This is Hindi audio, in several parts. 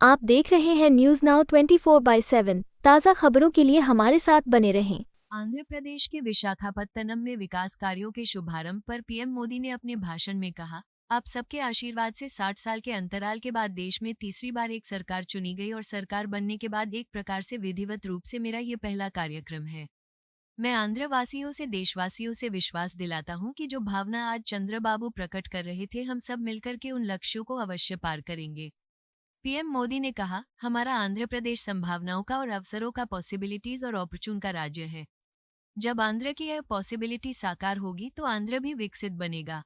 आप देख रहे हैं न्यूज नाउ 24/7 ताज़ा खबरों के लिए हमारे साथ बने रहें। आंध्र प्रदेश के विशाखापत्तनम में विकास कार्यों के शुभारंभ पर पीएम मोदी ने अपने भाषण में कहा, आप सबके आशीर्वाद से 60 साल के अंतराल के बाद देश में तीसरी बार एक सरकार चुनी गई और सरकार बनने के बाद एक प्रकार से विधिवत रूप से मेरा ये पहला कार्यक्रम है। मैं आंध्र वासियों से देशवासियों से विश्वास दिलाता हूँ कि जो भावना आज चंद्रबाबू प्रकट कर रहे थे, हम सब मिलकर के उन लक्ष्यों को अवश्य पार करेंगे। पीएम मोदी ने कहा, हमारा आंध्र प्रदेश संभावनाओं का और अवसरों का पॉसिबिलिटीज और ऑपर्चून का राज्य है। जब आंध्र की यह पॉसिबिलिटी साकार होगी तो आंध्र भी विकसित बनेगा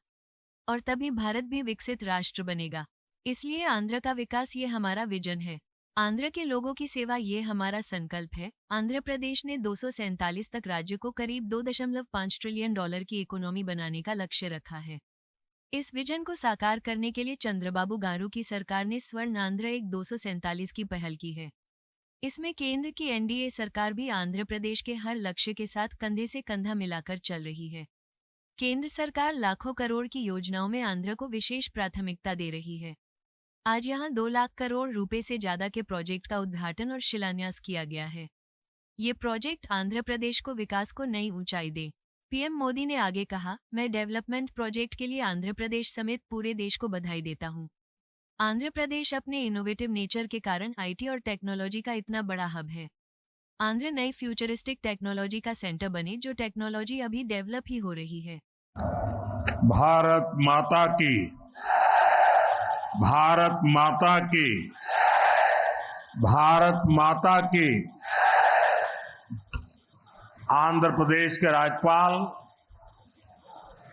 और तभी भारत भी विकसित राष्ट्र बनेगा। इसलिए आंध्र का विकास ये हमारा विजन है। आंध्र के लोगों की सेवा ये हमारा संकल्प है। आंध्र प्रदेश ने 247 तक राज्य को करीब $2.5 ट्रिलियन की इकोनॉमी बनाने का लक्ष्य रखा है। इस विजन को साकार करने के लिए चंद्रबाबू गारू की सरकार ने स्वर्ण आंध्र 247 की पहल की है। इसमें केंद्र की एनडीए सरकार भी आंध्र प्रदेश के हर लक्ष्य के साथ कंधे से कंधा मिलाकर चल रही है। केंद्र सरकार लाखों करोड़ की योजनाओं में आंध्र को विशेष प्राथमिकता दे रही है। आज यहां 2 लाख करोड़ रुपए से ज्यादा के प्रोजेक्ट का उद्घाटन और शिलान्यास किया गया है। ये प्रोजेक्ट आंध्र प्रदेश को विकास को नई ऊंचाई दे। पीएम मोदी ने आगे कहा, मैं डेवलपमेंट प्रोजेक्ट के लिए आंध्र प्रदेश समेत पूरे देश को बधाई देता हूँ। आंध्र प्रदेश अपने इनोवेटिव नेचर के कारण आईटी और टेक्नोलॉजी का इतना बड़ा हब है। आंध्र नई फ्यूचरिस्टिक टेक्नोलॉजी का सेंटर बने, जो टेक्नोलॉजी अभी डेवलप ही हो रही है। भारत माता की, भारत माता की, भारत माता की। आंध्र प्रदेश के राज्यपाल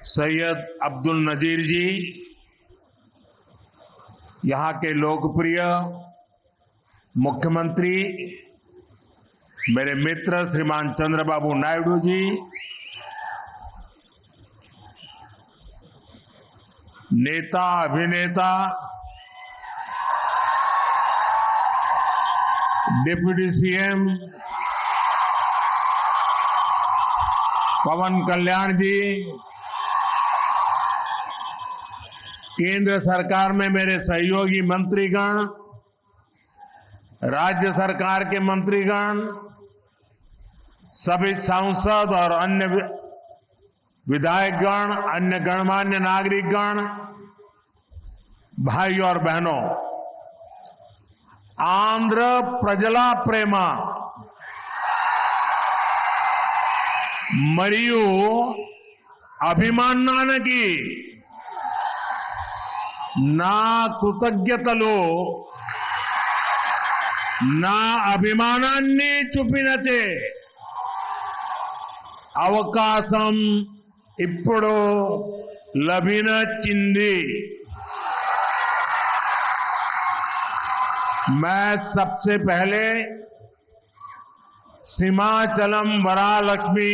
सैयद अब्दुल नजीर जी, यहां के लोकप्रिय मुख्यमंत्री मेरे मित्र श्रीमान चंद्रबाबू नायडू जी, नेता अभिनेता डिप्टी सीएम पवन कल्याण जी, केंद्र सरकार में मेरे सहयोगी मंत्रीगण, राज्य सरकार के मंत्रीगण, सभी सांसद और अन्य विधायकगण, अन्य गणमान्य नागरिकगण, भाई और बहनों, आंध्र प्रजला प्रेमा मरियू अभिमानानकी ना కృతజ్ఞతలు నా అభిమానాన్ని చూపినచే అవకాశం ఇప్పుడు లభించింది। मैं सबसे पहले सीमाचलम वरालक्ष्मी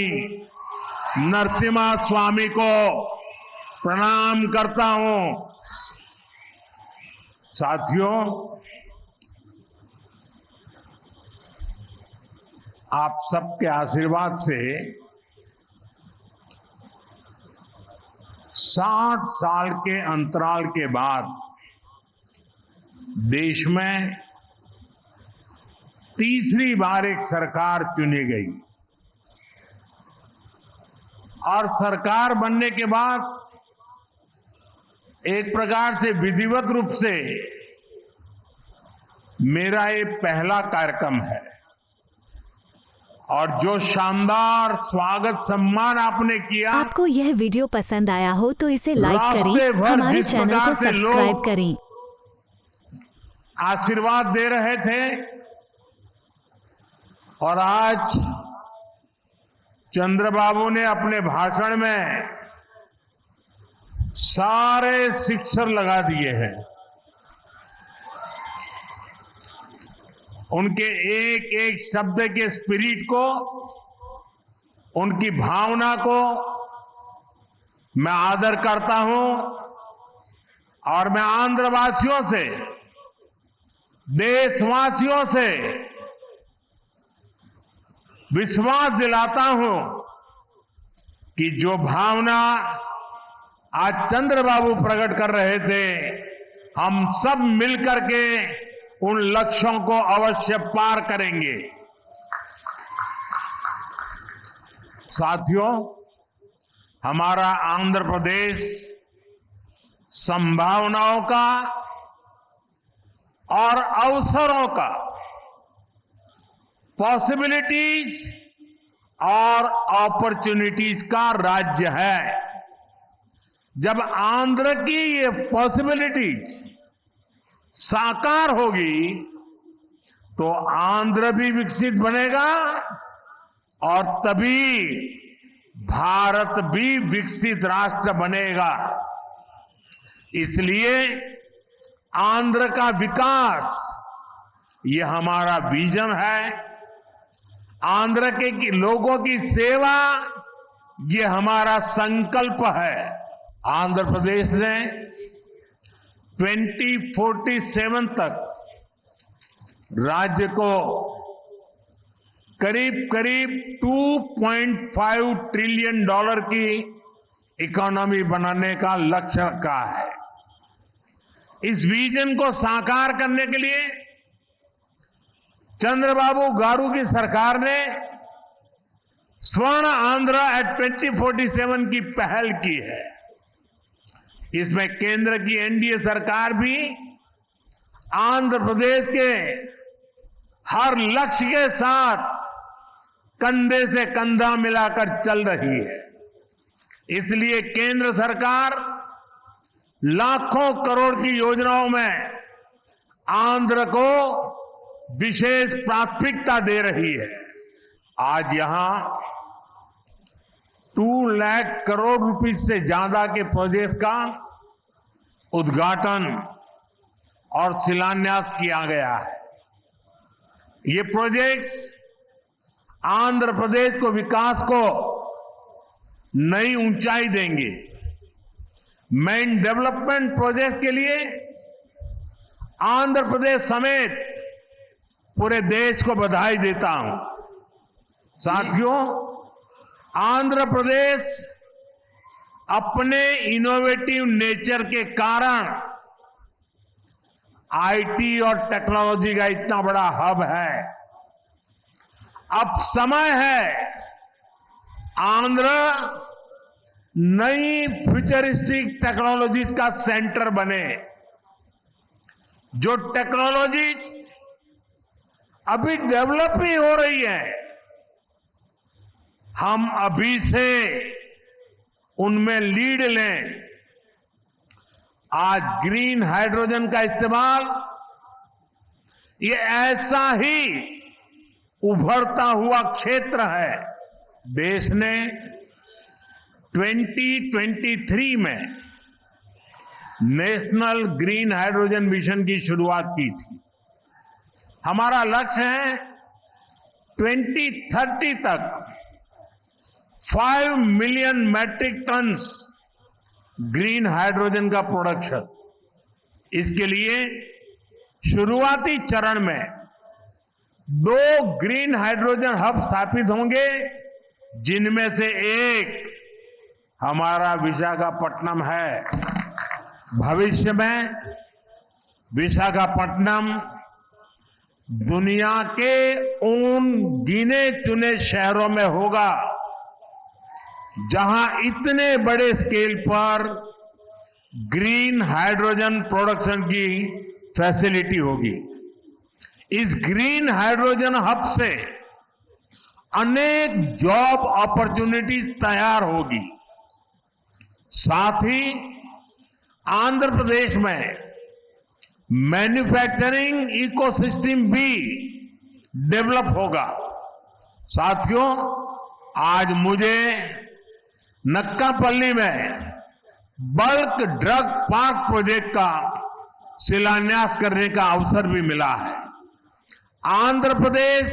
नरसिम्हा स्वामी को प्रणाम करता हूं। साथियों, आप सबके आशीर्वाद से 60 साल के अंतराल के बाद देश में तीसरी बार एक सरकार चुनी गई और सरकार बनने के बाद एक प्रकार से विधिवत रूप से मेरा ये पहला कार्यक्रम है और जो शानदार स्वागत सम्मान आपने किया। आपको यह वीडियो पसंद आया हो तो इसे लाइक करें, हमारे चैनल को सब्सक्राइब करें। आशीर्वाद दे रहे थे और आज चंद्रबाबू ने अपने भाषण में सारे सिक्सर लगा दिए हैं। उनके एक एक शब्द के स्पिरिट को, उनकी भावना को मैं आदर करता हूं और मैं आंध्रवासियों से, देशवासियों से विश्वास दिलाता हूं कि जो भावना आज चंद्रबाबू प्रकट कर रहे थे, हम सब मिलकर के उन लक्ष्यों को अवश्य पार करेंगे। साथियों, हमारा आंध्र प्रदेश संभावनाओं का और अवसरों का, पॉसिबिलिटीज और अपॉर्चुनिटीज का राज्य है। जब आंध्र की ये पॉसिबिलिटीज साकार होगी तो आंध्र भी विकसित बनेगा और तभी भारत भी विकसित राष्ट्र बनेगा। इसलिए आंध्र का विकास ये हमारा विजन है। आंध्र के लोगों की सेवा ये हमारा संकल्प है। आंध्र प्रदेश ने 2047 तक राज्य को करीब करीब $2.5 ट्रिलियन की इकोनॉमी बनाने का लक्ष्य रखा है। इस विजन को साकार करने के लिए चंद्रबाबू गारू की सरकार ने स्वर्ण आंध्र एट 2047 की पहल की है। इसमें केंद्र की एनडीए सरकार भी आंध्र प्रदेश के हर लक्ष्य के साथ कंधे से कंधा मिलाकर चल रही है। इसलिए केंद्र सरकार लाखों करोड़ की योजनाओं में आंध्र को विशेष प्राथमिकता दे रही है। आज यहां 2 लाख करोड़ रुपए से ज्यादा के प्रोजेक्ट का उद्घाटन और शिलान्यास किया गया है। ये प्रोजेक्ट्स आंध्र प्रदेश को विकास को नई ऊंचाई देंगे। मैं इन डेवलपमेंट प्रोजेक्ट के लिए आंध्र प्रदेश समेत पूरे देश को बधाई देता हूं। साथियों, आंध्र प्रदेश अपने इनोवेटिव नेचर के कारण आईटी और टेक्नोलॉजी का इतना बड़ा हब है। अब समय है आंध्र नई फ्यूचरिस्टिक टेक्नोलॉजीज का सेंटर बने। जो टेक्नोलॉजीज अभी डेवलप ही हो रही है, हम अभी से उनमें लीड लें। आज ग्रीन हाइड्रोजन का इस्तेमाल ये ऐसा ही उभरता हुआ क्षेत्र है। देश ने 2023 में नेशनल ग्रीन हाइड्रोजन मिशन की शुरुआत की थी। हमारा लक्ष्य है 2030 तक 5 million metric tons green hydrogen का प्रोडक्शन। इसके लिए शुरुआती चरण में 2 ग्रीन हाइड्रोजन हब स्थापित होंगे, जिनमें से एक हमारा विशाखापट्टनम है। भविष्य में विशाखापट्टनम दुनिया के उन गिने चुने शहरों में होगा जहां इतने बड़े स्केल पर ग्रीन हाइड्रोजन प्रोडक्शन की फैसिलिटी होगी। इस ग्रीन हाइड्रोजन हब से अनेक जॉब अपॉर्चुनिटीज तैयार होगी। साथ ही आंध्र प्रदेश में मैन्युफैक्चरिंग इकोसिस्टम भी डेवलप होगा। साथियों, आज मुझे नक्कापल्ली में बल्क ड्रग पार्क प्रोजेक्ट का शिलान्यास करने का अवसर भी मिला है। आंध्र प्रदेश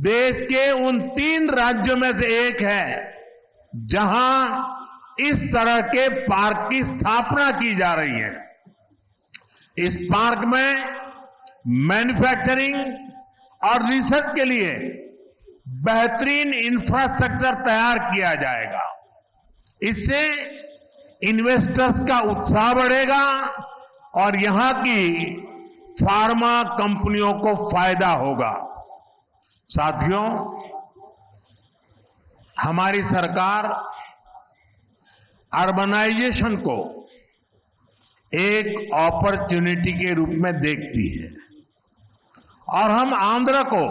देश के उन 3 राज्यों में से एक है जहां इस तरह के पार्क की स्थापना की जा रही है। इस पार्क में मैन्युफैक्चरिंग और रिसर्च के लिए बेहतरीन इंफ्रास्ट्रक्चर तैयार किया जाएगा। इससे इन्वेस्टर्स का उत्साह बढ़ेगा और यहां की फार्मा कंपनियों को फायदा होगा। साथियों, हमारी सरकार अर्बनाइजेशन को एक अपॉर्चुनिटी के रूप में देखती है और हम आंध्र को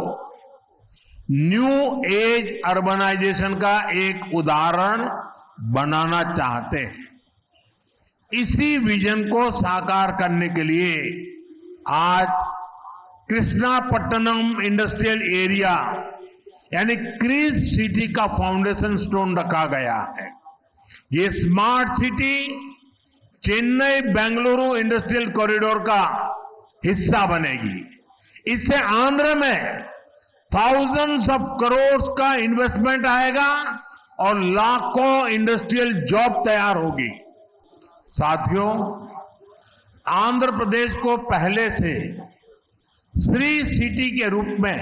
न्यू एज अर्बनाइजेशन का एक उदाहरण बनाना चाहते हैं। इसी विजन को साकार करने के लिए आज कृष्णापट्टनम इंडस्ट्रियल एरिया यानी क्रीज सिटी का फाउंडेशन स्टोन रखा गया है। ये smart city Chennai Bengaluru industrial corridor का हिस्सा बनेगी। इससे आंध्र में थाउजेंड्स ऑफ करोड़ का इन्वेस्टमेंट आएगा और लाखों इंडस्ट्रियल जॉब तैयार होगी। साथियों, आंध्र प्रदेश को पहले से श्री सिटी के रूप में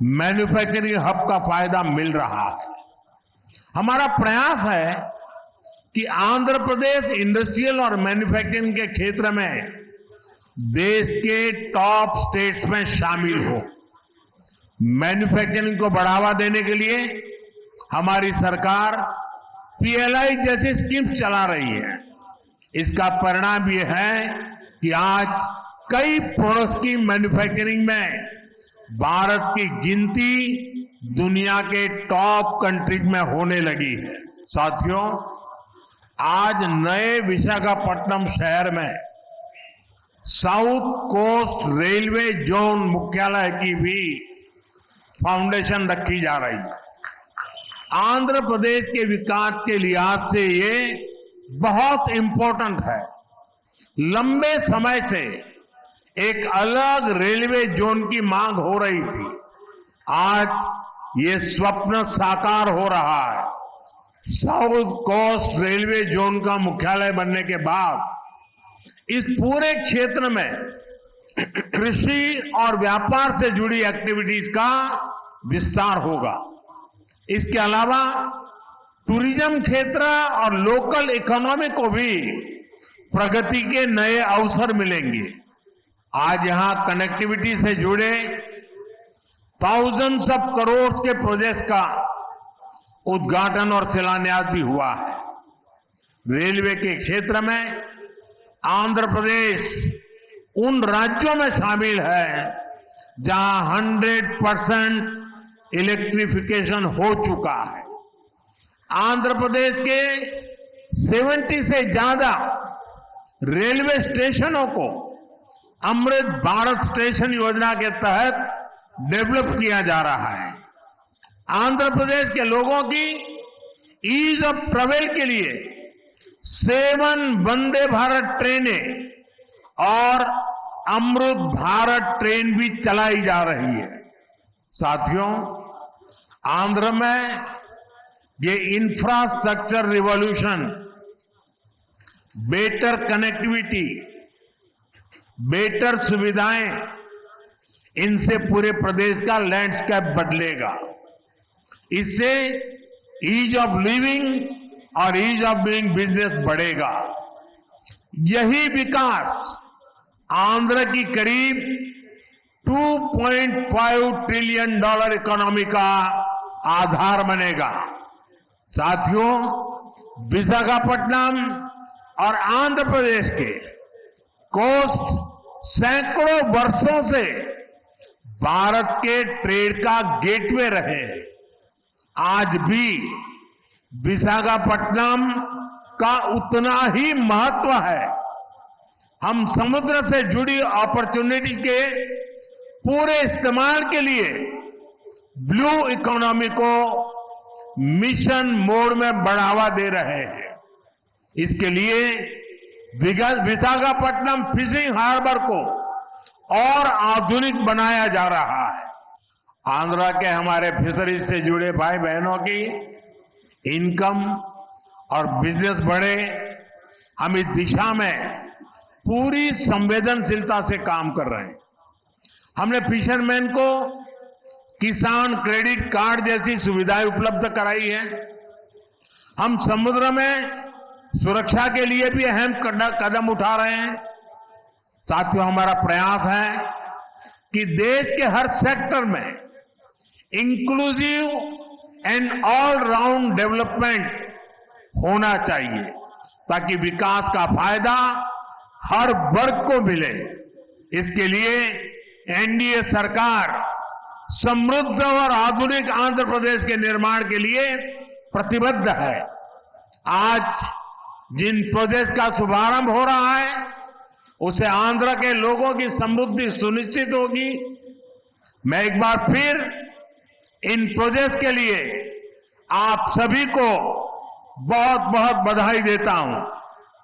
मैन्युफैक्चरिंग हब का फायदा मिल रहा है। हमारा प्रयास है कि आंध्र प्रदेश इंडस्ट्रियल और मैन्युफैक्चरिंग के क्षेत्र में देश के टॉप स्टेट्स में शामिल हो। मैन्युफैक्चरिंग को बढ़ावा देने के लिए हमारी सरकार पीएलआई जैसी स्कीम्स चला रही है। इसका परिणाम ये है कि आज कई प्रोडक्ट्स की मैन्युफैक्चरिंग में भारत की गिनती दुनिया के टॉप कंट्रीज में होने लगी है। साथियों, आज नए विशाखापट्टनम शहर में साउथ कोस्ट रेलवे जोन मुख्यालय की भी फाउंडेशन रखी जा रही है। आंध्र प्रदेश के विकास के लिहाज से ये बहुत इंपॉर्टेंट है। लंबे समय से एक अलग रेलवे जोन की मांग हो रही थी। आज ये स्वप्न साकार हो रहा है। साउथ कोस्ट रेलवे जोन का मुख्यालय बनने के बाद इस पूरे क्षेत्र में कृषि और व्यापार से जुड़ी एक्टिविटीज का विस्तार होगा। इसके अलावा टूरिज्म क्षेत्र और लोकल इकोनॉमी को भी प्रगति के नए अवसर मिलेंगे। आज यहां कनेक्टिविटी से जुड़े थाउजेंड्स ऑफ करोड़ के प्रोजेक्ट्स का उद्घाटन और शिलान्यास भी हुआ है। रेलवे के क्षेत्र में आंध्र प्रदेश उन राज्यों में शामिल है जहां 100% इलेक्ट्रिफिकेशन हो चुका है। आंध्र प्रदेश के 70 से ज्यादा रेलवे स्टेशनों को अमृत भारत स्टेशन योजना के तहत डेवलप किया जा रहा है। आंध्र प्रदेश के लोगों की ईज ऑफ ट्रेवल के लिए 7 वंदे भारत ट्रेनें और अमृत भारत ट्रेन भी चलाई जा रही है। साथियों, आंध्र में ये infrastructure revolution, better connectivity, better सुविधाएं, इनसे पूरे प्रदेश का लैंडस्केप बदलेगा। इससे ईज ऑफ लिविंग और ईज ऑफ डूइंग बिजनेस बढ़ेगा। यही विकास आंध्र की करीब $2.5 ट्रिलियन इकोनॉमी का आधार बनेगा। साथियों, विशाखापट्टनम और आंध्र प्रदेश के कोस्ट सैकड़ों वर्षों से भारत के ट्रेड का गेटवे रहे हैं। आज भी विशाखापट्टनम का उतना ही महत्व है। हम समुद्र से जुड़ी अपॉर्चुनिटी के पूरे इस्तेमाल के लिए ब्लू इकोनॉमी को मिशन मोड में बढ़ावा दे रहे हैं। इसके लिए विशाखापट्टनम फिशिंग हार्बर को और आधुनिक बनाया जा रहा है। आंध्र के हमारे फिशरीज से जुड़े भाई बहनों की इनकम और बिजनेस बढ़े, हम इस दिशा में पूरी संवेदनशीलता से काम कर रहे हैं। हमने फिशरमैन को किसान क्रेडिट कार्ड जैसी सुविधाएं उपलब्ध कराई है। हम समुद्र में सुरक्षा के लिए भी अहम कदम उठा रहे हैं। साथियों, हमारा प्रयास है कि देश के हर सेक्टर में inclusive and all round development होना चाहिए ताकि विकास का फायदा हर वर्ग को मिले। इसके लिए एनडीए सरकार समृद्ध और आधुनिक आंध्र प्रदेश के निर्माण के लिए प्रतिबद्ध है। आज जिन प्रोजेक्ट का शुभारंभ हो रहा है उससे आंध्र के लोगों की समृद्धि सुनिश्चित होगी। मैं एक बार फिर इन प्रोजेक्ट के लिए आप सभी को बहुत बहुत बधाई देता हूं।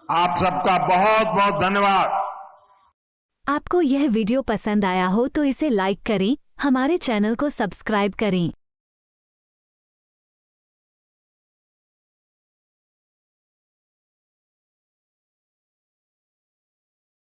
आप सबका बहुत बहुत धन्यवाद। आपको यह वीडियो पसंद आया हो तो इसे लाइक करें, हमारे चैनल को सब्सक्राइब करें।